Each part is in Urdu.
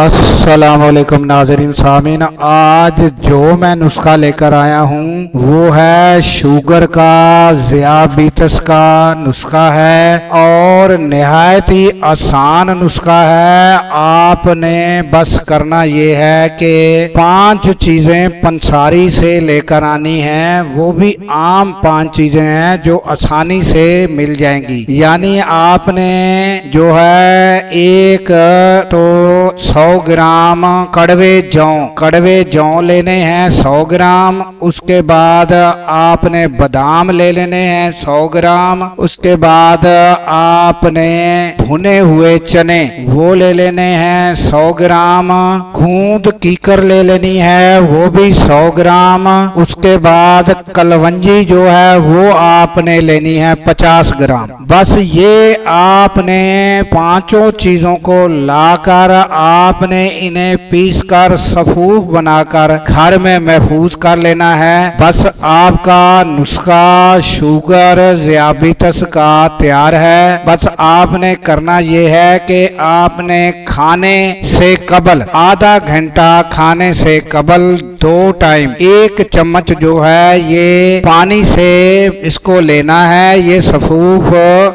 السلام علیکم ناظرین سامعین، آج جو میں نسخہ لے کر آیا ہوں وہ ہے شوگر کا، ذیابیطس کا نسخہ ہے اور نہایت ہی آسان نسخہ ہے۔ آپ نے بس کرنا یہ ہے کہ 5 چیزیں پنساری سے لے کر آنی ہیں، وہ بھی عام 5 چیزیں ہیں جو آسانی سے مل جائیں گی۔ یعنی آپ نے جو ہے ایک تو 100 گرام کڑوے جوں لینے ہیں 100 گرام، اس کے بعد آپ نے بادام لے لینے ہیں 100 گرام، اس کے بعد آپ نے بھنے ہوئے چنے وہ لے لینے ہیں 100 گرام، گوند کیکر لے لینی ہے وہ بھی 100 گرام، اس کے بعد کلونجی جو ہے وہ آپ نے لینی ہے 50 گرام۔ بس یہ آپ نے 5 چیزوں کو لا کر آپ نے انہیں پیس کر صفوف بنا کر گھر میں محفوظ کر لینا ہے۔ بس آپ کا نسخہ شوگر ذیابیطس کا تیار ہے۔ بس آپ نے کرنا یہ ہے کہ آپ نے کھانے سے قبل آدھا گھنٹہ کھانے سے قبل 2 ٹائم 1 چمچ جو ہے یہ پانی سے اس کو لینا ہے۔ یہ صفوف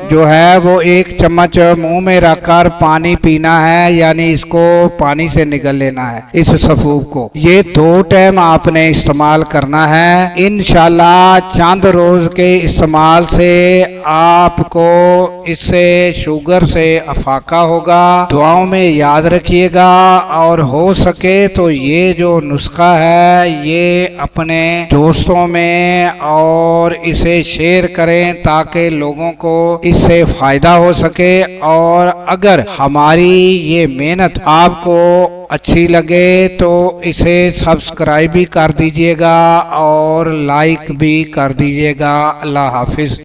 جو ہے وہ 1 چمچ منہ میں رکھ کر پانی پینا ہے، یعنی اس کو پانی سے نگل لینا ہے اس صفوف کو۔ یہ 2 ٹائم آپ نے استعمال کرنا ہے۔ انشاءاللہ چند روز کے استعمال سے آپ کو اس سے شوگر سے افاقہ ہوگا۔ دعاؤں میں یاد رکھیے گا، اور ہو سکے تو یہ جو نسخہ ہے یہ اپنے دوستوں میں اور اسے شیئر کریں تاکہ لوگوں کو اس سے فائدہ ہو سکے۔ اور اگر ہماری یہ محنت آپ کو اچھی لگے تو اسے سبسکرائب بھی کر دیجئے گا اور لائک بھی کر دیجئے گا۔ اللہ حافظ۔